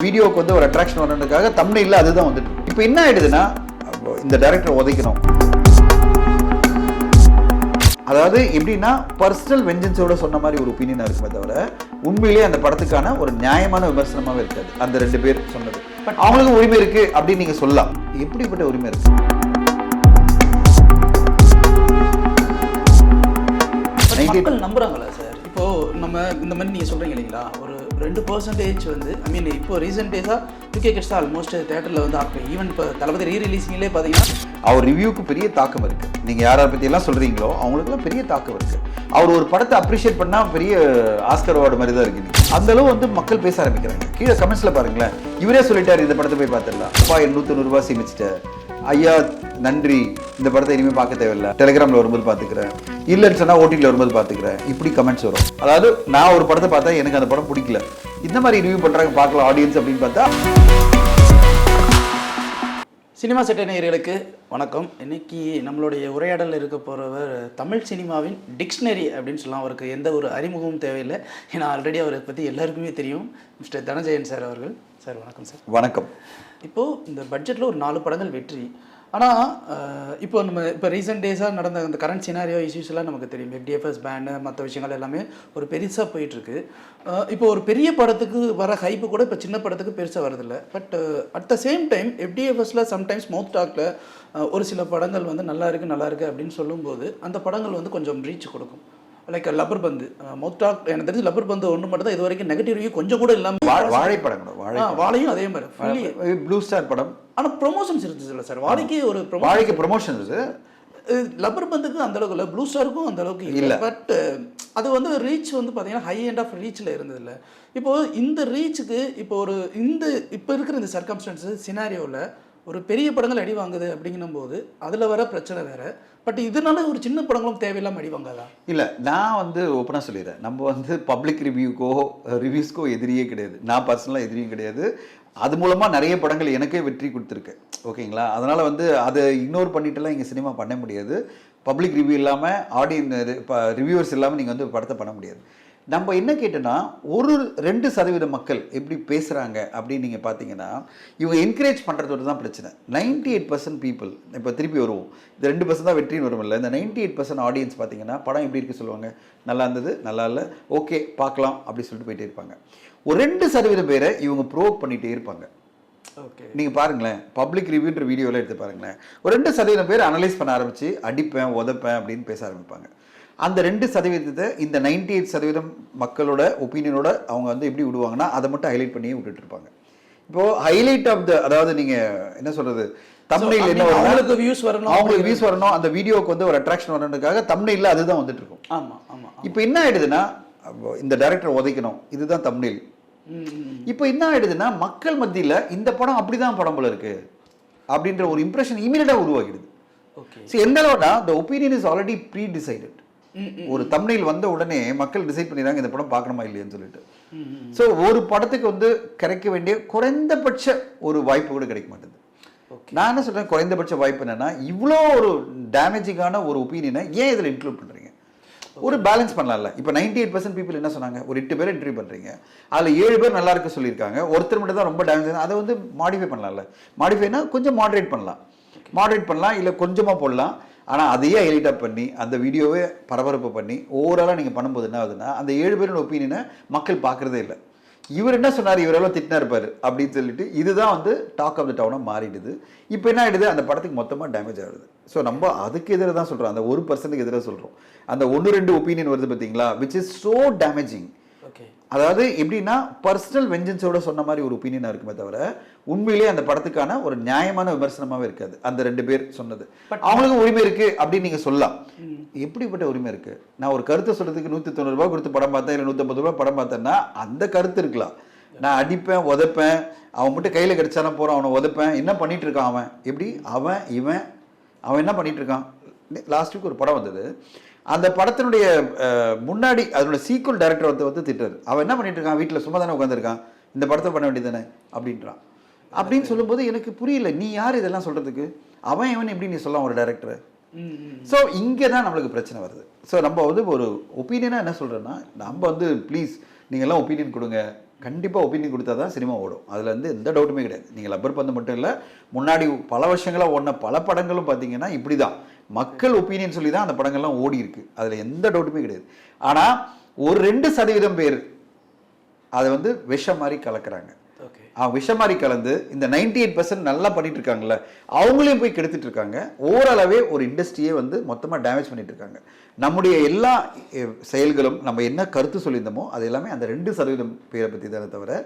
வீடியோக்கு வந்து ஒரு அட்ராக்ஷன் வரணுன்றதுக்காக தம்ப்நெயில்ல அதுதான் வந்துட்டு. இப்போ என்ன ஆயிடுதுன்னா இந்த டைரக்டர் உதைக்கணும். அதாவது எப்படின்னா பர்சனல் வெஞ்சன்ஸோட சொன்ன மாதிரி ஒரு ஒப்பீனியனா இருக்குமே தவிர உண்மையிலேயே அந்த படத்துக்கான ஒரு நியாயமான விமர்சனமாவே இருக்காது. அந்த ரெண்டு பேர் சொன்னது பட் அவங்களுக்கு உரிமை இருக்கு அப்படின்னு நீங்க சொல்லலாம். எப்படிப்பட்ட உரிமை இருக்கு? மக்கள் நம்புறாங்களா சார்? இப்போ நம்ம இந்த மாதிரி நீங்க சொல்றீங்க இல்லைங்களா, ஒரு 2% வந்து ஐ மீன் இப்போ ரீசெண்ட் டேஸா 2K கிட்ஸ் ஆல்மோஸ்ட் தியேட்டர்ல வந்து ஆகும். ஈவன் இப்போ தளபதி ரீரிலீசிங்லேயே பார்த்தீங்கன்னா அவர் ரிவ்யூக்கு பெரிய தாக்கம் இருக்கு. நீங்க யாரை பத்தி எல்லாம் சொல்றீங்களோ அவங்களுக்குலாம் பெரிய தாக்கம் இருக்கு. அவர் ஒரு படத்தை அப்ரிஷியேட் பண்ணா பெரிய ஆஸ்கர் அவார்டு மாதிரி தான் இருக்கு. அந்த அளவு வந்து மக்கள் பேச ஆரம்பிக்கிறாங்க. கீழே கமெண்ட்ஸ்ல பாருங்களேன், இவரே சொல்லிட்டாரு இந்த படத்தை போய் பார்த்துடலாம், அப்பா 190 ரூபாய் சேமிச்சிட்டேன், ஐயா நன்றி, இந்த படத்தை இனிமேல் பார்க்க தேவையில்லை, டெலிகிராமில் வரும்போது பார்த்துக்கிறேன், இல்லைன்னு சொன்னால் ஓடிடியில் வரும்போது பார்த்துக்கிறேன், இப்படி கமெண்ட்ஸ் வரும். அதாவது நான் ஒரு படத்தை பார்த்தா எனக்கு அந்த படம் பிடிக்கல, இந்த மாதிரி ரிவ்யூ பண்ணுறாங்க பார்க்கலாம் ஆடியன்ஸ் அப்படின்னு பார்த்தா. சினிமா செட்டை நேயர்களுக்கு வணக்கம். இன்னைக்கு நம்மளுடைய உரையாடலில் இருக்க போகிறவர் தமிழ் சினிமாவின் டிக்ஷனரி அப்படின்னு சொல்லலாம். அவருக்கு எந்த ஒரு அறிமுகமும் தேவையில்லை, ஏன்னா ஆல்ரெடி அவரை பற்றி எல்லாருக்குமே தெரியும். மிஸ்டர் தனஞ்சயன் சார் அவர்கள். சார் வணக்கம் சார். வணக்கம். இப்போது இந்த பட்ஜெட்டில் ஒரு 4 படங்கள் வெற்றி. ஆனால் இப்போ ரீசெண்ட் டேஸாக நடந்த அந்த கரண்ட் சினாரியோ இஷ்யூஸ் எல்லாம் நமக்கு தெரியும். FDFS பேனு மற்ற விஷயங்கள் எல்லாமே ஒரு பெருசாக போயிட்டுருக்கு. இப்போ ஒரு பெரிய படத்துக்கு வர ஹைப்பு கூட இப்போ சின்ன படத்துக்கு பெருசாக வரதில்லை. But at the same time FDFSல சம்டைம்ஸ் மவுத் டாக்கில் ஒரு சில படங்கள் வந்து நல்லா இருக்குது அப்படின்னு சொல்லும்போது அந்த படங்கள் வந்து கொஞ்சம் ரீச் கொடுக்கும். லைக் லப்பர் பந்து, மவுத் டாக் எனக்கு தெரிஞ்சு லப்பர் பந்து ஒன்று மட்டும் தான் இது வரைக்கும் நெகட்டிவ் ரிவ்யூ கொஞ்சம் கூட இல்லாமல். வாழைப்படம் வாழையும் அதே மாதிரி ப்ளூ ஸ்டார் படம். ஆனால் ப்ரொமோஷன்ஸ் இருந்துச்சு இல்லை சார்? வாழைக்கு ஒரு ப்ரொமோஷன் இருக்குது. லப்பர் பந்துக்கு அந்த அளவுக்கு இல்லை, ப்ளூ ஸ்டாருக்கும் அந்த அளவுக்கு இல்லை. பட் அது வந்து ரீச் வந்து பார்த்தீங்கன்னா ஹை எண்ட் ஆஃப் ரீச்சில் இருந்தது இல்லை. இப்போது இந்த ரீச்சுக்கு இப்போ இருக்கிற இந்த சர்க்கம்ஸ்டன்ஸஸ் சினாரியோவில் ஒரு பெரிய படங்கள் அடி வாங்குது அப்படிங்கும் போது அதில் வர பிரச்சனை வேறு. பட் இதனால ஒரு சின்ன படங்களும் தேவையில்லாமல் அடி வாங்காதா? இல்லை, நான் வந்து ஓப்பனாக சொல்லிடுறேன், நம்ம வந்து பப்ளிக் ரிவ்யூஸ்க்கோ எதிரியே கிடையாது. நான் பர்சனலாக எதிரியும் கிடையாது. அது மூலமாக நிறைய படங்கள் எனக்கே வெற்றி கொடுத்துருக்கு. ஓகேங்களா? அதனால் வந்து அதை இக்னோர் பண்ணிட்டுலாம் இங்கே சினிமா பண்ண முடியாது. பப்ளிக் ரிவ்யூ இல்லாமல் ரிவ்யூவர்ஸ் இல்லாமல் நீங்கள் வந்து படத்தை பண்ண முடியாது. நம்ம என்ன கேட்டோன்னா, 2% மக்கள் எப்படி பேசுகிறாங்க அப்படின்னு நீங்கள் பார்த்தீங்கன்னா, இவங்க என்கரேஜ் பண்ணுறதோட தான் பிரச்சனை. 98% பீப்புள், இப்போ திருப்பி வருவோம், இந்த 2% தான் வெற்றின்னு வரும் இல்லை, இந்த 98% ஆடியன்ஸ் பார்த்தீங்கன்னா படம் எப்படி இருக்குது சொல்லுவாங்க, நல்லா இருந்தது, நல்லா இல்லை, ஓகே பார்க்கலாம் அப்படி சொல்லிட்டு போயிட்டே இருப்பாங்க. ஒரு 2% பேரை இவங்க ப்ரோவோக் பண்ணிகிட்டே இருப்பாங்க. ஓகே, நீங்கள் பாருங்களேன், பப்ளிக் ரிவ்யூன்ற வீடியோவில் எடுத்து பாருங்களேன், ஒரு 2% பேர் அனலைஸ் பண்ண ஆரம்பித்து அடிப்பேன் உதப்பேன் அப்படின்னு பேச ஆரம்பிப்பாங்க. அந்த 2% இந்த 98% மக்களோட ஒப்பீனியனோட அவங்க வந்து எப்படி விடுவாங்கன்னா அதை மட்டும் ஹைலைட் பண்ணியே விட்டுட்டு இருப்பாங்க. இப்போது ஹைலைட் ஆஃப் அதாவது நீங்கள் என்ன சொல்கிறது, தம்ப்நெயில் என்ன வரும், அவங்களுக்கு வியூஸ் வரணும், அந்த வீடியோக்கு வந்து ஒரு அட்ராக்ஷன் வரணுன்றதுக்காக தம்ப்நெயில்ல அதுதான் வந்துட்டு இருக்கும். ஆமாம் ஆமாம். இப்போ என்ன ஆயிடுதுன்னா இந்த டைரக்டர் உதைக்கணும், இதுதான் தம்ப்நெயில். இப்போ என்ன ஆயிடுதுன்னா மக்கள் மத்தியில் இந்த படம் அப்படிதான் படம் போல இருக்கு அப்படின்ற ஒரு இம்ப்ரெஷன் இமீடியட்டாக உருவாகிடுது. ஓகே, எந்த அளவுனா the opinion is already pre-decided. ஒரு தம்ப்நெயில் வந்த உடனே மக்கள் டிசைட் பண்ணிடுறாங்க இந்த படம் பார்க்கணுமா இல்லையான்னு சொல்லிட்டு. ஸோ ஒரு படத்துக்கு வந்து கிடைக்க வேண்டிய குறைந்தபட்ச ஒரு வாய்ப்பு கூட கிடைக்க மாட்டேங்குது. நான் என்ன சொல்றேன், குறைந்தபட்ச வாய்ப்பு என்னன்னா, இவ்வளோ ஒரு டேமேஜிங்கான ஒரு ஒப்பீனியனை ஏன் இதில் இன்க்ளூட் பண்ணுறீங்க? ஒரு பேலன்ஸ் பண்ணலாம்ல. இப்போ 98% பீப்புள் என்ன சொன்னாங்க, ஒரு 8 பேரை இன்டர்வியூ பண்ணுறீங்க, அதில் 7 பேர் நல்லா இருக்கு சொல்லியிருக்காங்க, ஒருத்தர் மட்டும் தான் ரொம்ப டேமேஜ். அதை வந்து மாடிஃபை பண்ணலாம்ல. மாடிஃபைனா கொஞ்சம் மாடரேட் பண்ணலாம், இல்லை கொஞ்சமாக போடலாம். ஆனால் அதையே ஹைலைட் அப் பண்ணி அந்த வீடியோவே பரபரப்பு பண்ணி ஓவராலாக நீங்கள் பண்ணும்போது என்ன ஆகுதுன்னா, அந்த 7 பேரோட ஒப்பீனியனை மக்கள் பார்க்குறதே இல்லை. இவர் என்ன சொன்னார், இவரெல்லாம் திட்டினா இருப்பார் அப்படின்னு சொல்லிட்டு இதுதான் வந்து டாக் ஆஃப் த டவுனாக மாறிடுது. இப்போ என்ன ஆகிடுது, அந்த படத்துக்கு மொத்தமாக டேமேஜ் ஆகிடுது. ஸோ நம்ம அதுக்கு எதிராக தான் சொல்கிறோம், அந்த 1% எதிராக சொல்கிறோம். அந்த 1-2 ஒப்பீனியன் வருது பார்த்தீங்களா, விச் இஸ் ஸோ டேமேஜிங். அதாவது எப்படின்னா பர்சனல் வெஞ்சன்ஸோட சொன்ன மாதிரி ஒரு ஒப்பீனியனாக இருக்குமே தவிர உண்மையிலேயே அந்த படத்துக்கான ஒரு நியாயமான விமர்சனமாகவே இருக்காது. அந்த 2 பேர் சொன்னது அவங்களுக்கு உரிமை இருக்குது அப்படின்னு நீங்கள் சொல்லலாம். எப்படிப்பட்ட உரிமை இருக்குது? நான் ஒரு கருத்தை சொல்கிறதுக்கு 190 ரூபாய் கொடுத்து படம் பார்த்தேன், இல்லை 150 ரூபாய் படம் பார்த்தேன்னா அந்த கருத்து இருக்கலாம். நான் அடிப்பேன் உதைப்பேன், அவன் மட்டும் கையில் கிடைச்சானா போகிறான், அவனை உதைப்பேன், என்ன பண்ணிட்டு இருக்கான் அவன், எப்படி அவன் என்ன பண்ணிட்டு இருக்கான். லாஸ்ட் வீக் ஒரு படம் வந்தது, அந்த படத்தினுடைய முன்னாடி அதனோட சீக்குவல் டைரக்டர் வந்து திட்டுறாரு, அவன் என்ன பண்ணிட்டு இருக்கான், வீட்டில் சும்மா தானே உட்காந்துருக்கான், இந்த படத்தை பண்ண வேண்டியது தானே அப்படின்றான். அப்படின்னு சொல்லும்போது எனக்கு புரியல, நீ யார் இதெல்லாம் சொல்கிறதுக்கு, அவன் எப்படி நீ சொல்லலாம் ஒரு டைரக்டரை? ஸோ இங்கே தான் நம்மளுக்கு பிரச்சனை வருது. ஸோ நம்ம வந்து ஒரு ஒப்பீனியனாக என்ன சொல்கிறேன்னா, நம்ம வந்து ப்ளீஸ் நீங்கள்லாம் ஒப்பீனியன் கொடுங்க, கண்டிப்பாக ஒப்பீனியன் கொடுத்தா தான் சினிமா ஓடும். அதில் வந்து எந்த டவுட்டுமே கிடையாது. நீங்கள் லப்பர் பந்து மட்டும் இல்லை, முன்னாடி பல வருஷங்களாக ஓடின பல படங்களும் பார்த்தீங்கன்னா இப்படி தான் மக்கள் ஒப்பீனியன் சொல்லி தான் அந்த படங்கள்லாம் ஓடி இருக்கு. அதில் எந்த டவுட்டுமே கிடையாது. ஆனால் ஒரு 2% பேர் அதை வந்து விஷம் மாதிரி கலக்கிறாங்க. விஷம் மாதிரி கலந்து இந்த 98% நல்லா பண்ணிட்டு இருக்காங்கல்ல, அவங்களையும் போய் கெடுத்துட்டு இருக்காங்க. ஓரளவே ஒரு இண்டஸ்ட்ரியே வந்து மொத்தமாக டேமேஜ் பண்ணிட்டு இருக்காங்க. நம்முடைய எல்லா செயல்களும் நம்ம என்ன கருத்து சொல்லியிருந்தோமோ அது எல்லாமே அந்த 2% பேரை பற்றி தானே தவிர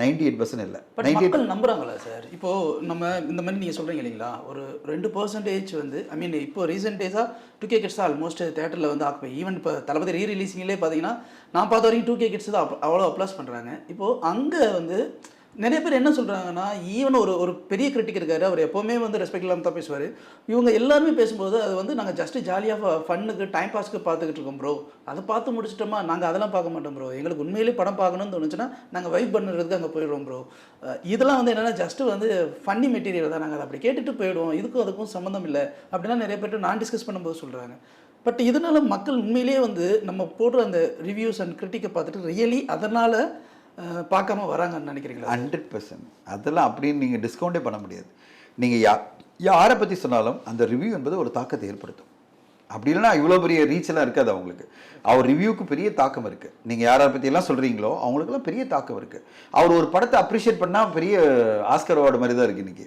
98% இல்லை. மக்கள் நம்புறாங்களா சார்? இப்போ நம்ம இந்த மாதிரி நீங்க சொல்றீங்க இல்லைங்களா, ஒரு 2% வந்து ஐ மீன் இப்போ ரீசெண்ட் டேஸா 2K கிட்ஸ் தான் ஆல்மோஸ்ட் தேட்டரில் வந்து ஆக்குப்பை. ஈவன் இப்போ தளபதி ரீரிலீஸிங்லேயே பார்த்தீங்கன்னா நான் பார்த்த வரைக்கும் 2K கிட்ஸ் தான் அவ்வளோ அப்ளாஸ் பண்ணுறாங்க. இப்போது அங்கே வந்து நிறைய பேர் என்ன சொல்கிறாங்கன்னா, ஈவன் ஒரு பெரிய கிரிட்டிக் இருக்காரு, அவர் எப்போவுமே வந்து ரெஸ்பெக்ட் இல்லாமல் தான் பேசுவார். இவங்க எல்லாருமே பேசும்போது அது வந்து நாங்கள் ஜஸ்ட்டு ஜாலியாக ஃபன்னுக்கு டைம் பாஸ்க்கு பார்த்துக்கிட்டு இருக்கோம் ப்ரோ, அதை பார்த்து முடிச்சிட்டோமா, நாங்கள் அதெல்லாம் பார்க்க மாட்டோம் ப்ரோ, எங்களுக்கு உண்மையிலேயே படம் பார்க்கணும்னு தோணுச்சுன்னா நாங்கள் வைப் பண்ணுறதுக்கு அங்கே போயிடுவோம் ப்ரோ. இதெல்லாம் வந்து என்னென்னா ஜஸ்ட்டு வந்து ஃபன்னி மெட்டீரியல் தான், நாங்கள் அதை அப்படி கேட்டுட்டு போயிடுவோம், இதுக்கும் அதுக்கும் சம்மந்தம் இல்லை அப்படின்னா நிறைய பேர் நான் டிஸ்கஸ் பண்ணும்போது சொல்கிறாங்க. பட் இதனால் மக்கள் உண்மையிலேயே வந்து நம்ம போடுற அந்த ரிவ்யூஸ் அண்ட் கிரிட்டிக்கை பார்த்துட்டு ரியலி அதனால் பார்க்காம வராங்கன்னு நினைக்கிறீங்களா? 100%. அதெல்லாம் அப்படின்னு நீங்கள் டிஸ்கவுண்டே பண்ண முடியாது. நீங்கள் யாரை பற்றி சொன்னாலும் அந்த ரிவ்யூ என்பது ஒரு தாக்கத்தை ஏற்படுத்தும். அப்படி இல்லைன்னா இவ்வளோ பெரிய ரீச்செல்லாம் இருக்காது அவங்களுக்கு. அவர் ரிவ்யூக்கு பெரிய தாக்கம் இருக்குது. நீங்கள் யாரை பற்றியெல்லாம் சொல்கிறீங்களோ அவங்களுக்குலாம் பெரிய தாக்கம் இருக்குது. அவர் ஒரு படத்தை அப்ரிஷியேட் பண்ணால் பெரிய ஆஸ்கர் அவார்டு மாதிரி தான் இருக்குது இன்றைக்கி.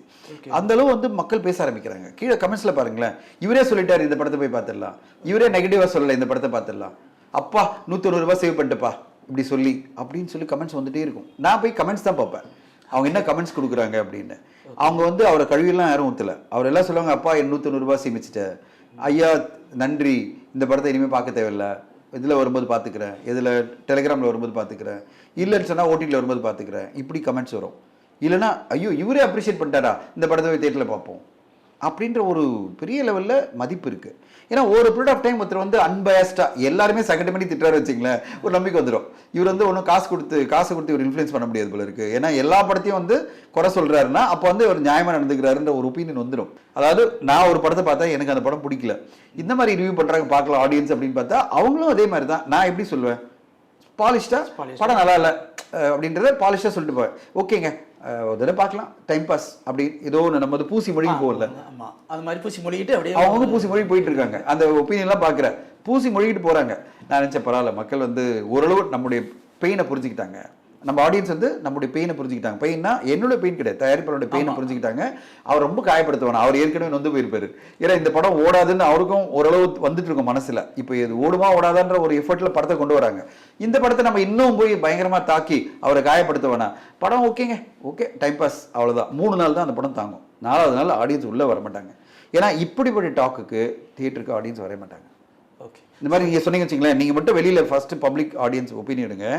அந்தளவு வந்து மக்கள் பேச ஆரம்பிக்கிறாங்க. கீழே கமெண்ட்ஸில் பாருங்களேன், இவரே சொல்லிட்டார் இந்த படத்தை போய் பார்த்துடலாம், இவரே நெகட்டிவாக சொல்லலை இந்த படத்தை பார்த்துடலாம், அப்பா 160 ரூபா சேவ் பண்ணிட்டுப்பா இப்படி சொல்லி அப்படின்னு சொல்லி கமெண்ட்ஸ் வந்துட்டே இருக்கும். நான் போய் கமெண்ட்ஸ் தான் பார்ப்பேன், அவங்க என்ன கமெண்ட்ஸ் கொடுக்குறாங்க அப்படின்னு. அவங்க வந்து அவரை கழுவியெல்லாம் யாரும் ஊற்றலை. அவர் எல்லாம் சொல்லுவாங்க, அப்பா 190 ரூபா சேமிச்சிட்டேன், ஐயா நன்றி, இந்த படத்தை இனிமேல் பார்க்க தேவையில்லை, இதில் வரும்போது பார்த்துக்கிறேன், இதில் டெலிகிராமில் வரும்போது பார்த்துக்கிறேன், இல்லைன்னு சொன்னால் ஓடிடியில் வரும்போது பார்த்துக்கிறேன், இப்படி கமெண்ட்ஸ் வரும். இல்லைனா ஐயோ இவரே அப்ரிஷியேட் பண்ணிட்டாரா, இந்த படத்தை போய் தேட்டரில் பார்ப்போம் அப்படின்ற ஒரு பெரிய லெவலில் மதிப்பு இருக்குது. ஏன்னா ஒரு பீரியட் ஆஃப் டைம் ஒருத்தர் வந்து அன்பயஸ்டாக எல்லாருமே செகண்ட் பண்ணி திட்டுறாரு வச்சிங்களேன், ஒரு நம்பிக்கை வந்துடும். இவர் வந்து ஒன்றும் காசு கொடுத்து இவர் இன்ஃப்ளூயன்ஸ் பண்ண முடியாது போல இருக்குது. ஏன்னா எல்லா படத்தையும் வந்து குறை சொல்கிறாருன்னா அப்போ வந்து ஒரு நியாயமாக நடந்துக்கிறாருன்ற ஒரு ஒப்பீனியன் வந்துடும். அதாவது நான் ஒரு படத்தை பார்த்தா எனக்கு அந்த படம் பிடிக்கல, இந்த மாதிரி ரிவ்யூ பண்ணுறாங்க பார்க்கலாம் ஆடியன்ஸ் அப்படின்னு பார்த்தா அவங்களும் அதே மாதிரி தான். நான் எப்படி சொல்லுவேன், பாலிஷ்டாக படம் நல்லா இல்லை அப்படின்றத பாலிஷ்டாக சொல்லிட்டு போவேன். ஓகேங்க ஒரு தடவை பார்க்கலாம் டைம் பாஸ் அப்படி ஏதோ ஒன்று நம்ம வந்து பூசி மொழிக்கு போகல, அது மாதிரி பூசி மொழிகிட்டு அப்படியே அவங்க பூசி மொழி போயிட்டு இருக்காங்க. அந்த ஒப்பீனியன்லாம் பார்க்குற பூசி மொழிகிட்டு போகிறாங்க. நான் நினச்சேன் பரவாயில்ல, மக்கள் வந்து ஓரளவு நம்முடைய பெயினை புரிஞ்சுக்கிட்டாங்க, நம்ம ஆடியன்ஸ் வந்து நம்முடைய பெயினை புரிஞ்சுக்கிட்டாங்க. பெயின்னா என்னோட பெயின் கிடையாது, தயாரிப்பாளருடைய பெயினை புரிஞ்சுக்கிட்டாங்க. அவர் ரொம்ப காயப்படுத்துவாங்க, அவர் ஏற்கனவே நொந்து போயிருப்பாரு. ஏன்னா இந்த படம் ஓடாதுன்னு அவருக்கும் ஓரளவு வந்துட்டு இருக்கும் மனசில். இப்போ இது ஓடுமா ஓடாதான்ற ஒரு எஃபர்ட்டில் படத்தை கொண்டு வராங்க. இந்த படத்தை நம்ம இன்னும் போய் பயங்கரமாக தாக்கி அவரை காயப்படுத்துவானா, படம் ஓகேங்க ஓகே டைம் பாஸ் அவ்வளோதான், 3 நாள் தான் அந்த படம் தாங்கும், 4வது நாள் ஆடியன்ஸ் உள்ளே வர மாட்டாங்க. ஏன்னா இப்படிப்பட்ட டாக்குக்கு தியேட்டருக்கு ஆடியன்ஸ் வர மாட்டாங்க. ஓகே, இந்த மாதிரி நீங்கள் சொன்னீங்க வச்சுங்களேன், நீங்கள் மட்டும் வெளியில் ஃபஸ்ட்டு பப்ளிக் ஆடியன்ஸ் ஒப்பீனியன் எடுங்க,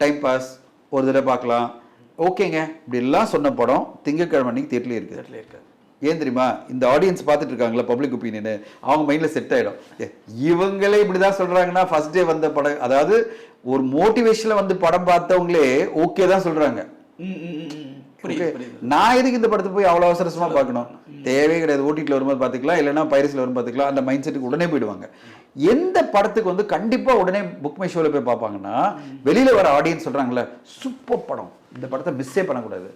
டைம் பாஸ் ஒரு தடவை பார்க்கலாம் ஓகேங்க இப்படிலாம் சொன்ன படம் திங்கட்கிழமை அன்னைக்கு தியேட்டர்லேயே இருக்குது. ஏன் தெரியுமா, இந்த ஆடியன்ஸ் பார்த்துட்டு இருக்காங்களா பப்ளிக் ஒப்பீனியனு, அவங்க மைண்டில் செட் ஆகிடும். இவங்களே இப்படி தான் சொல்கிறாங்கன்னா ஃபர்ஸ்ட் டே வந்த படம், அதாவது ஒரு மோட்டிவேஷனில் வந்து படம் பார்த்தவங்களே ஓகே தான் சொல்கிறாங்க. நான் எதுக்கு இந்த படத்தை போய் அவ்வளோ அவசரமாக பார்க்கணும், தேவையே கிடையாது, ஓடிடியில் வரும்போது பார்த்துக்கலாம், இல்லைன்னா பைரஸில் வரும்போது பார்த்துக்கலாம், அந்த மைண்ட் செட்டுக்கு உடனே போயிடுவாங்க. எந்த படத்துக்கு வந்து கண்டிப்பாக உடனே புக் மை ஷோவில் போய் பார்ப்பாங்கன்னா, வெளியில் வர ஆடியன்ஸ் சொல்கிறாங்களே சூப்பர் படம், இந்த படத்தை மிஸ்ஸே பண்ணக்கூடாது,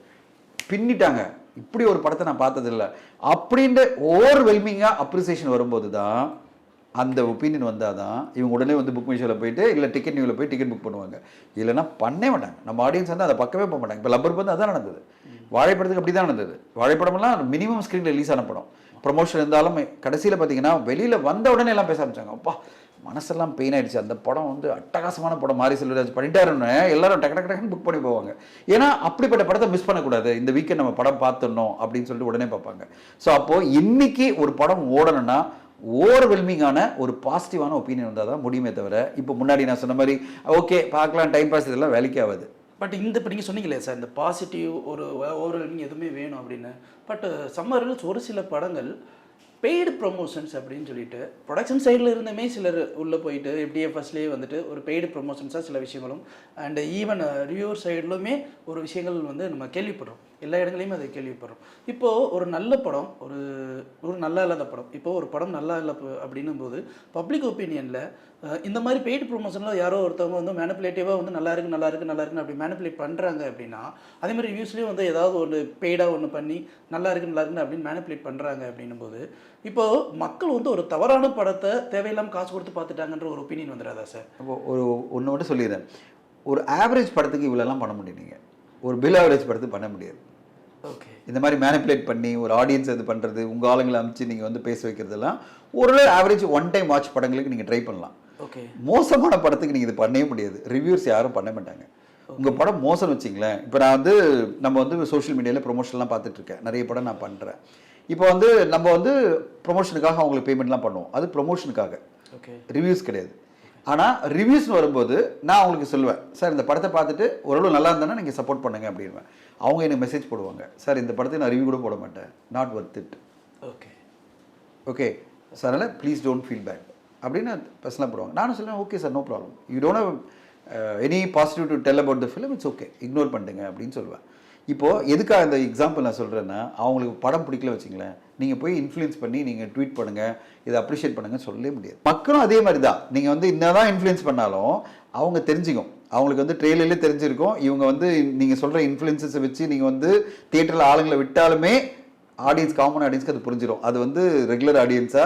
பின்னிட்டாங்க, இப்படி ஒரு படத்தை நான் பார்த்ததில்லை அப்படின்ற ஓவர்வெல்மிங்காக அப்ரிசியேஷன் வரும்போது தான் அந்த ஒப்பீனியன் வந்தால் தான் இவங்க உடனே வந்து புக் மை ஷோவில் போயிட்டு இல்லை டிக்கெட் நியூவில் போய் டிக்கெட் புக் பண்ணுவாங்க. இல்லைன்னா பண்ணவே மாட்டாங்க. நம்ம ஆடியன்ஸ் வந்து அதை பக்கவே போக மாட்டாங்க. இப்போ லப்பர் பந்து அதான் நடந்தது, வாழைப்படத்துக்கு அப்படி தான் நடந்தது. வாழைப்படமெல்லாம் மினிமம் ஸ்க்ரீனில் ரிலீஸ் ஆன படம், ப்ரொமோஷன் இருந்தாலும் கடைசியில் பார்த்தீங்கன்னா வெளியில் வந்த உடனே எல்லாம் பேச ஆரம்பிச்சாங்க, அப்பா மனசெல்லாம் பெயின் ஆயிடுச்சு, அந்த படம் வந்து அட்டகாசமான படம், மாரி செல்வராஜ் பண்ணிட்டாருன்னு எல்லாரும் டக்கு டக்கு டக்குன்னு புக் பண்ணி போவாங்க. ஏன்னா அப்படிப்பட்ட படத்தை மிஸ் பண்ணக்கூடாது, இந்த வீக்கெண்ட் நம்ம படம் பார்த்துடணும் அப்படின்னு சொல்லிட்டு உடனே பார்ப்பாங்க. ஸோ அப்போது இன்னைக்கு ஒரு படம் ஓடணும்னா ஓவர்வெல்மிங்கான ஒரு பாசிட்டிவான ஒப்பீனியன் வந்தால் தான் முடியுமே தவிர, இப்போ முன்னாடி நான் சொன்ன மாதிரி ஓகே பார்க்கலாம் டைம் பாஸ் இதெல்லாம் வேலைக்கு ஆகாது. பட் இந்த இப்போ நீங்கள் சொன்னீங்களே சார், இந்த பாசிட்டிவ் ஒரு ஓவர்வெல்மிங் எதுவுமே வேணும் அப்படின்னு. பட் சம்மரில் ஒரு சில படங்கள் பெய்டு ப்ரொமோஷன்ஸ் அப்படின்னு சொல்லிட்டு ப்ரொடக்ஷன் சைடில் இருந்துமே சிலர் உள்ளே போயிட்டு எப்படியே ஃபர்ஸ்ட்லேயே வந்துட்டு ஒரு பெய்டு ப்ரொமோஷன்ஸாக சில விஷயங்களும் அண்ட் ஈவன் ரிவ்யூவர் சைட்லுமே ஒரு விஷயங்கள் வந்து நம்ம கேள்விப்படுறோம், எல்லா இடங்களையுமே அதை கேள்விப்படுறோம். இப்போது ஒரு நல்ல படம், ஒரு நல்லா இல்லாத படம், இப்போது ஒரு படம் நல்லா இல்லை அப்படின்னும் போது பப்ளிக் ஒப்பீனியனில் இந்த மாதிரி பெய்டு ப்ரொமோஷனில் யாரோ ஒருத்தவங்க வந்து மேனிப்புலேட்டிவாக வந்து நல்லா இருக்குன்னு அப்படி மேனிப்புலேட் பண்ணுறாங்க அப்படின்னா, அதே மாதிரி ரிவ்யூஸ்லேயும் வந்து ஏதாவது ஒன்று பெய்டாக ஒன்று பண்ணி நல்லா இருக்குன்னு அப்படின்னு மேனிப்புலேட் பண்ணுறாங்க அப்படின்னும் போது இப்போது மக்கள் வந்து ஒரு தவறான படத்தை தேவையில்லாமல் காசு கொடுத்து பார்த்துட்டாங்கன்ற ஒரு ஒப்பீனியன் வந்துடாதா சார்? அப்போ ஒன்று மட்டும் சொல்லிடுறேன், ஒரு ஆவரேஜ் படத்துக்கு இவ்வளோலாம் பண்ண முடியும், நீங்கள் ஒரு பில் ஆவரேஜ் படத்துக்கு பண்ண முடியாது. ஓகே, இந்த மாதிரி மேனிப்புலேட் பண்ணி ஒரு ஆடியன்ஸ் இது பண்ணுறது, உங்கள் ஆளுங்களை அமைச்சு நீங்கள் வந்து பேச வைக்கிறதெல்லாம் ஒரு ஆவரேஜ் ஒன் டைம் வாட்ச் படங்களுக்கு நீங்கள் ட்ரை பண்ணலாம். ஓகே, மோசமான படத்துக்கு நீங்கள் இது பண்ணவே முடியாது, ரிவ்யூஸ் யாரும் பண்ண மாட்டாங்க. உங்கள் படம் மோசம்னு வச்சிங்களேன், இப்போ நான் வந்து நம்ம வந்து சோஷியல் மீடியாவில் ப்ரொமோஷன்லாம் பார்த்துட்ருக்கேன், நிறைய படம் நான் பண்ணுறேன். இப்போ வந்து நம்ம வந்து ப்ரொமோஷனுக்காக அவங்களுக்கு பேமெண்ட்லாம் பண்ணுவோம், அது ப்ரொமோஷனுக்காக, ஓகே, ரிவ்யூஸ் கிடையாது. ஆனால் ரிவ்யூஸ்னு வரும்போது நான் அவங்களுக்கு சொல்லுவேன், சார் இந்த படத்தை பார்த்துட்டு ஓரளவு நல்லா இருந்தானா நீங்கள் சப்போர்ட் பண்ணுங்க அப்படின்வேன். அவங்க எனக்கு மெசேஜ் போடுவாங்க, சார் இந்த படத்தை நான் ரிவ்யூ கூட போட மாட்டேன், not worth it. Okay, okay sir, அதனால் ப்ளீஸ் டோன்ட் ஃபீல் பேட் அப்படின்னு பர்சனலாக போடுவாங்க. நானும் சொல்லுவேன், okay sir, no problem, you don't have any positive to tell about the film, it's okay, ignore பண்ணுங்க அப்படின்னு சொல்லுவேன். இப்போது எதுக்காக இந்த எக்ஸாம்பிள் நான் சொல்கிறேன்னா, அவங்களுக்கு படம் பிடிக்கல வச்சிங்களேன், நீங்கள் போய் இன்ஃப்ளூயன்ஸ் பண்ணி நீங்கள் ட்வீட் பண்ணுங்கள், இதை அப்ரிஷியேட் பண்ணுங்கன்னு சொல்லவே முடியாது. மக்களும் அதே மாதிரி தான், நீங்கள் வந்து என்னதான் இன்ஃப்ளூயன்ஸ் பண்ணாலும் அவங்க தெரிஞ்சுக்கும், அவங்களுக்கு வந்து ட்ரெயிலர்லேயே தெரிஞ்சிருக்கும், இவங்க வந்து நீங்கள் சொல்கிற இன்ஃப்ளூயன்ஸஸை வச்சு நீங்கள் வந்து தியேட்டரில் ஆளுங்களை விட்டாலுமே ஆடியன்ஸ், காமன் ஆடியன்ஸ்க்கு அது புரிஞ்சிடும், அது வந்து ரெகுலர் ஆடியன்ஸா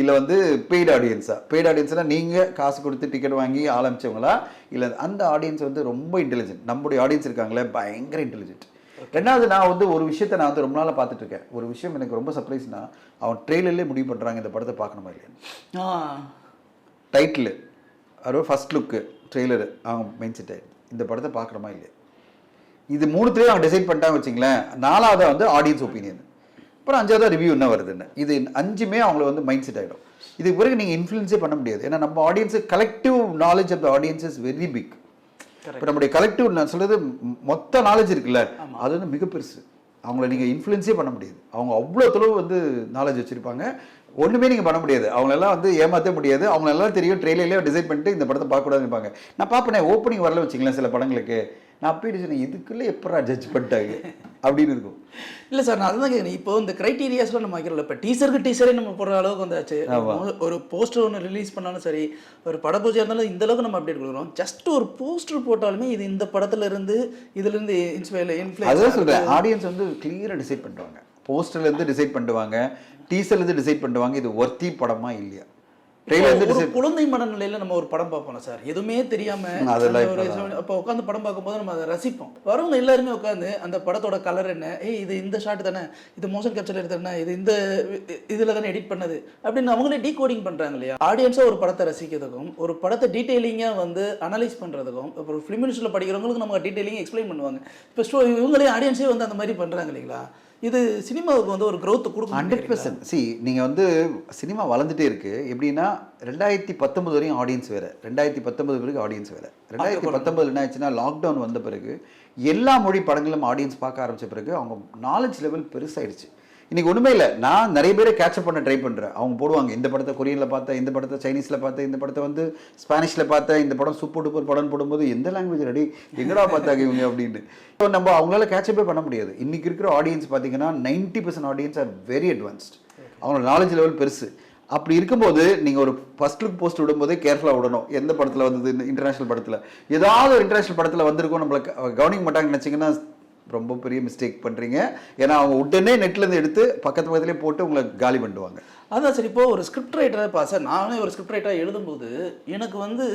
இல்லை வந்து பெய்டு ஆடியன்ஸா. பெய்டு ஆடியன்ஸ்னால் நீங்கள் காசு கொடுத்து டிக்கெட் வாங்கி ஆரம்பித்தவங்களா, இல்லை அந்த ஆடியன்ஸ் வந்து ரொம்ப இன்டெலிஜென்ட். நம்முடைய ஆடியன்ஸ் இருக்காங்களே பயங்கர இன்டெலிஜென்ட். ரெண்டாவது, நான் வந்து ஒரு விஷயத்தை நான் வந்து ரொம்ப நாளாக பார்த்துட்டு இருக்கேன், ஒரு விஷயம் எனக்கு ரொம்ப சர்ப்ரைஸ்னா, அவன் ட்ரெயிலர்லேயே முடிவு பண்ணுறாங்க இந்த படத்தை பார்க்கணுமா இல்லையா. டைட்டில் அதாவது ஃபர்ஸ்ட் லுக்கு ட்ரெய்லரு அவங்க மைண்ட் செட் ஆகிடுது, இந்த படத்தை பார்க்கணுமா இல்லையா. இது மூணுத்துலேயும் அவங்க டிசைட் பண்ணிட்டாங்க வச்சிங்களேன். நாலாவது வந்து ஆடியன்ஸ் ஒப்பீனியன், அப்புறம் அஞ்சாவது ரிவ்யூ என்ன வருதுன்னு. இது அஞ்சுமே அவங்கள வந்து மைண்ட் செட் ஆகிடும். இதுக்கு பிறகு நீங்கள் இன்ஃப்ளூயன்ஸே பண்ண முடியாது, ஏன்னா நம்ம audience collective knowledge of the audience is very big. இப்போ நம்முடைய கலெக்டிவ் நான் சொல்கிறது மொத்த நாலேஜ் இருக்குல்ல, அது வந்து மிக பெருசு. அவங்கள நீங்கள் இன்ஃப்ளூயன்ஸே பண்ண முடியாது, அவங்க அவ்வளோ தொலைவு வந்து நாலேஜ் வச்சுருப்பாங்க. ஒன்றுமே நீங்கள் பண்ண முடியாது, அவங்களெல்லாம் வந்து ஏமாற்ற முடியாது. அவங்களெல்லாம் தெரியும், ட்ரெயிலர்லேயே டிசைட் பண்ணிட்டு இந்த படத்தை பார்க்கக்கூடாதுன்னு இருப்பாங்க. நான் பார்ப்பேனே, ஓப்பனிங் வரல வச்சிங்களேன் சில படங்களுக்கு, நான் அப்படி சொன்னேன், இதுக்குள்ளே எப்படா ஜட்ஜ் பண்ணிட்டாங்க அப்படின்னு இருக்கும். இல்லை சார், நான் அதுதான் கேட்குறேன். இப்போ இந்த க்ரைட்டீரியாஸ்லாம் நம்ம வைக்கிறோம், இப்போ டீசரே நம்ம போடுற அளவுக்கு வந்தாச்சு. ஒரு போஸ்டர் ஒன்று ரிலீஸ் பண்ணாலும் சரி, ஒரு பட பூஜை இருந்தாலும் இந்த அளவுக்கு நம்ம அப்டேட் கொடுக்குறோம். ஜஸ்ட் ஒரு போஸ்டர் போட்டாலுமே இது இந்த படத்துல இருந்து இதுலேருந்து இன்ஃப்ளூயன்ஸ். அதான் சொல்கிறேன், ஆடியன்ஸ் வந்து கிளியராக டிசைட் பண்ணுவாங்க, போஸ்டர்லேருந்து டிசைட் பண்ணுவாங்க, டீசர்லேருந்து டிசைட் பண்ணுவாங்க இது ஒர்த்தி படமா இல்லையா. ஒரு குழந்தை மனநிலையில நம்ம ஒரு படம் பார்ப்போம் சார், எதுவுமே தெரியாம அப்போ உட்காந்து படம் பார்க்கும்போது நம்ம அதை ரசிப்போம். வரவங்க எல்லாருமே உட்காந்து அந்த படத்தோட கலர் என்ன, இது இந்த ஷாட் தானே, இது மோஷன் கேப்சர் எடுத்தானே, இது இந்த இதில் தானே எடிட் பண்ணது அப்படின்னு அவங்களே டீகோடிங் பண்ணுறாங்க இல்லையா. ஆடியன்ஸாக ஒரு படத்தை ரசிக்கிறதுக்கும் ஒரு படத்தை டீட்டெயிலிங்காக வந்து அனலைஸ் பண்ணுறதுக்கும், இப்போ ஒரு ஃபிலிம் இண்டஸ்ட்ரியில் படிக்கிறவங்களுக்கு நம்ம டீட்டெயிலிங் எக்ஸ்பிளைன் பண்ணுவாங்க. இப்போ இவங்களே ஆடியன்ஸே வந்து அந்த மாதிரி பண்ணுறாங்க இல்லைங்களா. இது சினிமாவுக்கு வந்து ஒரு growth கொடுக்கும். 100%. சி நீங்கள் வந்து சினிமா வளர்ந்துட்டே இருக்குது. எப்படின்னா 2019 வரையும் ஆடியன்ஸ் வேறு, 2019 பிறகு ஆடியன்ஸ் வேறு. 2019 என்ன ஆச்சுன்னா லாக்டவுன் வந்த பிறகு எல்லா மொழி படங்களும் ஆடியன்ஸ் பார்க்க ஆரம்பித்த பிறகு அவங்க நாலேஜ் லெவல் பெருசாகிடுச்சு. இன்றைக்கி ஒன்றுமே இல்லை, நான் நிறைய பேரை கேட்சப் பண்ண ட்ரை பண்ணுறேன். அவங்க போடுவாங்க, இந்த படத்தை கொரியனில் பார்த்தேன், இந்த படத்தை சைனீஸில் பார்த்தேன், இந்த படத்தை வந்து ஸ்பானிஷில் பார்த்தேன், இந்த படம் சூப்பர் டூப்பர் படம் போடும்போது எந்த லாங்குவேஜ் ரெடி எங்கடா பார்த்தாங்க இவங்க அப்படின்னு. ஸோ நம்ம அவங்களால கேட்சப்பே பண்ண முடியாது. இன்றைக்கி இருக்கிற ஆடியன்ஸ் பார்த்தீங்கன்னா 90% ஆடியன்ஸ் ஆர் வெரி அட்வான்ஸ்ட், அவங்களோட நாலேஜ் லெவல் பெருசு. அப்படி இருக்கும்போது நீங்கள் ஒரு ஃபர்ஸ்ட் லுக் போஸ்ட் விடும்போதே கேர்ஃபுல்லாக விடணும். எந்த படத்தில் வந்தது, இன்டர்நேஷ்னல் படத்தில் ஏதாவது ஒரு இன்டர்நேஷ்னல் படத்தில் வந்திருக்கும், நம்மளை கவனிக்க மாட்டாங்கன்னு நினச்சிங்கன்னா ரொம்ப பெரிய மிஸ்டேக் பண்ணுறீங்க. ஏன்னா அவங்க உடனே நெட்லேருந்து எடுத்து பக்கத்துலேயே போட்டு உங்களை காலி பண்ணிடுவாங்க. அதான் சார், இப்போது ஒரு ஸ்கிரிப்ட் ரைட்டராக சார், நானே ஒரு ஸ்கிரிப்ட் ரைட்டராக எழுதும்போது எனக்கு வந்து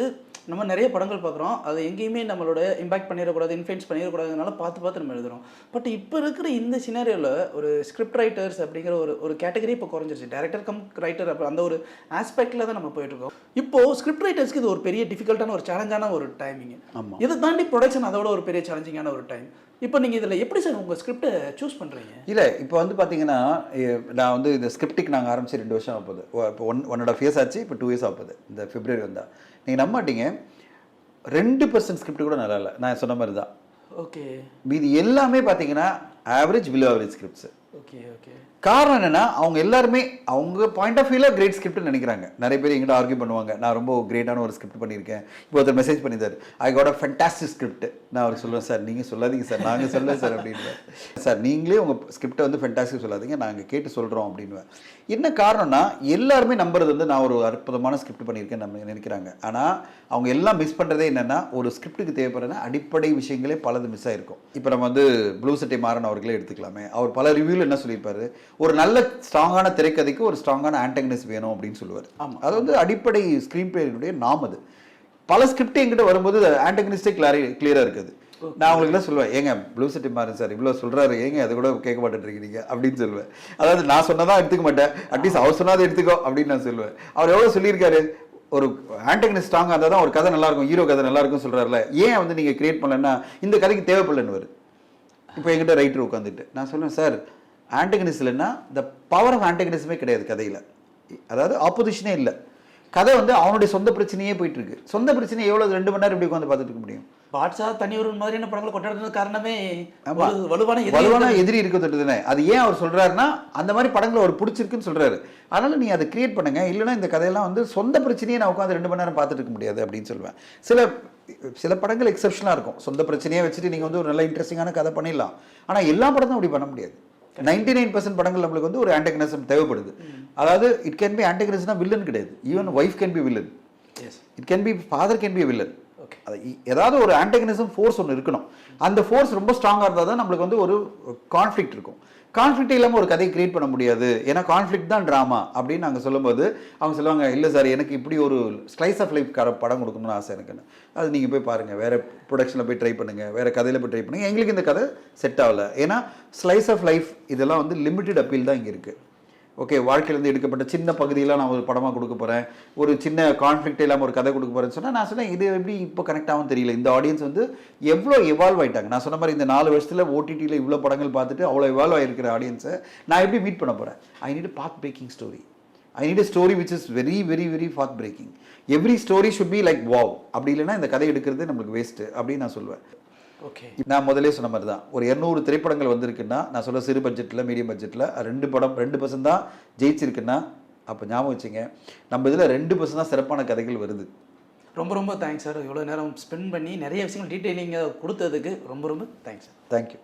நம்ம நிறைய படங்கள் பார்க்குறோம், அதை எங்கேயுமே நம்மளோட இம்பாக்ட் பண்ணிடக்கூடாது, இன்ஃப்ளூயன்ஸ் பண்ணிடக்கூடாதுனால பார்த்து நம்ம எழுதுகிறோம். பட் இப்போ இருக்கிற இந்த சினாரியோவில் ஒரு ஸ்கிரிப்ட் ரைட்டர்ஸ் அப்படிங்கிற ஒரு கேட்டகரி இப்போ குறைஞ்சிருச்சு. டேரக்டர் கம் ரைட்டர் அப்போ அந்த ஒரு ஆஸ்பெக்டில் தான் நம்ம போயிட்டுருக்கோம். இப்போது ஸ்கிரிப்ட் ரைட்டர்ஸ்க்கு இது ஒரு பெரிய டிஃபிகல்ட்டான ஒரு சேலஞ்சான ஒரு டைமிங். ஆமாம், இதை தாண்டி ப்ரொடக்ஷன் அதோட ஒரு பெரிய சேலஞ்சிங்கான ஒரு டைம். இப்போ நீங்கள் இதில் எப்படி சார் உங்கள் ஸ்கிரிப்டை சூஸ் பண்ணுறீங்க? இல்லை, இப்போ வந்து பார்த்தீங்கன்னா நான் வந்து இந்த ஸ்கிரிப்டுக்கு நாங்கள் ஆரம்பிச்சு 2 வருஷம் ஆகுது. இப்போ 1.5 years ஆச்சு, இப்போ 2 years ஆகுது. இந்த பிப்ரவரி வந்தால் நீங்கள் நம்ப மாட்டீங்க, 2% ஸ்கிரிப்ட் கூட நல்லா இல்லை. நான் சொன்ன மாதிரி தான். ஓகே, மீதி எல்லாமே பார்த்தீங்கன்னா average, below average scripts. Okay okay. காரணம் என்னன்னா அவங்க எல்லாருமே அவங்க பாயிண்ட் ஆஃப் வியூல கிரேட் ஸ்கிரிப்ட்னு நினைக்கிறாங்க. நிறைய பேர் எங்கிட்ட ஆர்கியூ பண்ணுவாங்க, நான் ரொம்ப கிரேட்டான ஒரு ஸ்கிரிப்ட் பண்ணியிருக்கேன். இப்போ ஒருத்தர் மெசேஜ் பண்ணியிருந்தார், I got a fantastic script. நான் அவருக்கு சொல்லுவேன், சார் நீங்கள் சொல்லாதீங்க சார், நாங்கள் சொல்ல சார் அப்படின்னு. சார் நீங்களே உங்கள் ஸ்கிரிப்டை வந்து ஃபேண்டாஸ்டிக் சொல்லாதீங்க, நாங்கள் கேட்டு சொல்கிறோம் அப்படின்னு. என்ன காரணம்னா எல்லாருமே நம்புறது வந்து நான் ஒரு அற்புதமான ஸ்கிரிப்ட் பண்ணியிருக்கேன் நம்ம நினைக்கிறாங்க. ஆனால் அவங்க எல்லாம் மிஸ் பண்ணுறதே என்னென்னா ஒரு ஸ்கிரிப்டுக்கு தேவைப்படுற அடிப்படை விஷயங்களே பலது மிஸ் ஆகிருக்கும். இப்போ நம்ம வந்து ப்ளூ சட்டை மாறன் அவர்களே எடுத்துக்கலாமே, அவர் பல ரிவ்யூவில் என்ன சொல்லியிருப்பாரு, ஒரு நல்ல ஸ்ட்ராங்கான திரைக்கதைக்கு ஒரு ஸ்ட்ராங்கான ஆன்டகனிஸ்ட் வேணும் அப்படின்னு சொல்லுவார். ஆமாம், அது வந்து அடிப்படை ஸ்க்ரீன் பிளேயுடைய நாம். அது பல ஸ்கிரிப்ட் எங்கிட்ட வரும்போது ஆன்டகனிஸ்டே கிளியராக இருக்குது. நான் அவங்களுக்கு தான் சொல்லுவேன், ஏங்க ப்ளூ சட்டை மாறன் சார் இவ்வளோ சொல்கிறாரு, ஏங்க அதை கூட கேட்க மாட்டேன்றீங்க அப்படின்னு சொல்லுவேன். அதாவது நான் சொன்னதான் எடுத்துக்க மாட்டேன், அட்லீஸ்ட் அவர் சொன்னாதான் எடுத்துக்கோ அப்படின்னு நான் சொல்லுவேன். அவர் எவ்வளோ சொல்லியிருக்காரு, ஒரு ஆன்டகனிஸ்ட் ஸ்ட்ராங்காக இருந்தால் தான் ஒரு கதை நல்லாயிருக்கும், ஹீரோ கதை நல்லாயிருக்கும் சொல்கிறாருல, ஏன் வந்து நீங்கள் கிரியேட் பண்ணலன்னா இந்த கதைக்கு தேவைப்படலன்னு. இப்போ எங்கிட்ட ரைட்டர் உட்காந்துட்டு நான் சொல்லுவேன், சார் ஆன்டகனிஸ்ட் இல்லைன்னா த பவர் ஆஃப் ஆன்டகனிசமே கிடையாது கதையில். அதாவது ஆப்போசிஷனே இல்லை. கதை வந்து அவனுடைய சொந்த பிரச்சனையே போயிட்டு இருக்கு. சொந்த பிரச்சனை எவ்வளோ 2 மணி நேரம் இப்படி உட்காந்து பார்த்துட்டு இருக்க முடியும்? பாட்ஷா தனி ஒரு மாதிரியான படங்களை கொண்டாடுறது காரணமே வலுவான எதிரி இருக்கிறது தானே. அது ஏன் அவர் சொல்றாருன்னா அந்த மாதிரி படங்களை அவர் பிடிச்சிருக்குன்னு சொல்றாரு. அதனால நீ அதை கிரியேட் பண்ணுங்க, இல்லைன்னா இந்த கதையெல்லாம் வந்து சொந்த பிரச்சனையே நான் உட்காந்து 2 மணி நேரம் பார்த்துட்டு இருக்க முடியாது அப்படின்னு சொல்லுவேன். சில படங்கள் எக்ஸப்ஷனாக இருக்கும், சொந்த பிரச்சனையே வச்சுட்டு நீங்கள் வந்து ஒரு நல்ல இன்ட்ரெஸ்டிங்கான கதை பண்ணிடலாம். ஆனால் எல்லா படமும் அப்படி பண்ண முடியாது. 99% படங்கள் நம்மளுக்கு வந்து ஒரு ஆன்டகனிசம் தேவைப்படுது. அதாவது இட் கேன் பி ஆன்டகனிசம்னா வில்லன் கிடையாது, even wife can be villain, it can be father can be villain. ஏதாவது ஒரு ஆன்டகனிசம் ஃபோர்ஸ் ஒன்று இருக்கணும். அந்த ஃபோர்ஸ் ரொம்ப ஸ்ட்ராங்காக இருந்தால் தான் நம்மளுக்கு வந்து ஒரு கான்ஃப்ளிக்ட் இருக்கும். கான்ஃப்ளிக்ட் இல்லாமல் ஒரு கதையை கிரியேட் பண்ண முடியாது. ஏன்னா கான்ஃப்ளிக்ட் தான் ட்ராமா அப்படின்னு நாங்கள் சொல்லும்போது அவங்க சொல்லுவாங்க, இல்லை சார் எனக்கு இப்படி ஒரு ஸ்லைஸ் ஆஃப் லைஃப் படம் கொடுக்கணும்னு ஆசை எனக்குன்னு. அது நீங்கள் போய் பாருங்கள், வேறு ப்ரொடக்ஷனில் போய் ட்ரை பண்ணுங்கள், வேறு கதையில் போய் ட்ரை பண்ணுங்கள். எங்களுக்கு இந்த கதை செட் ஆகலை. ஏன்னா ஸ்லைஸ் ஆஃப் லைஃப் இதெல்லாம் வந்து லிமிட்டட் அப்பீல் தான் இங்கே இருக்குது. ஓகே, வாழ்க்கையிலேருந்து எடுக்கப்பட்ட சின்ன பகுதியெல்லாம் நான் ஒரு படமாக கொடுக்க போகிறேன், ஒரு சின்ன கான்ஃப்ளிக்ட் இல்லாமல் ஒரு கதை கொடுக்க போகிறேன்னு சொன்னால் நான் சொன்னேன், இது எப்படி இப்போ கனெக்ட் ஆகும் தெரியல. இந்த ஆடியன்ஸ் வந்து எவ்வளோ எவால்வ் ஆகிட்டாங்க. நான் சொன்ன மாதிரி இந்த 4 வருஷத்தில் ஓடிடியில் இவ்வளோ படங்கள் பார்த்துட்டு அவ்வளோ எவால்வ் ஆகிருக்கிற ஆடியன்ஸை நான் எப்படி மீட் பண்ண போகிறேன்? I need path breaking story. ஐ நீட் a story which is very very very path breaking. Every story should be like wow. அப்படி இல்லைன்னா இந்த கதை எடுக்கிறது நம்மளுக்கு வேஸ்ட்டு அப்படின்னு நான் சொல்லுவேன். ஓகே, நான் முதலே சொன்ன மாதிரி தான், ஒரு 200 திரைப்படங்கள் வந்திருக்குன்னா நான் சொல்ல சிறு பட்ஜெட்டில் மீடியம் பட்ஜெட்டில் 2% தான் ஜெயிச்சிருக்குன்னா அப்போ ஞாபகம் வச்சுங்க, நம்ம இதில் 2% தான் சிறப்பான கதைகள் வருது. ரொம்ப ரொம்ப தேங்க்ஸ் சார். இவ்வளோ நேரம் ஸ்பெண்ட் பண்ணி நிறைய விஷயங்கள் டீட்டெயிலிங்காக கொடுத்ததுக்கு ரொம்ப ரொம்ப தேங்க்ஸ் சார். தேங்க்யூ.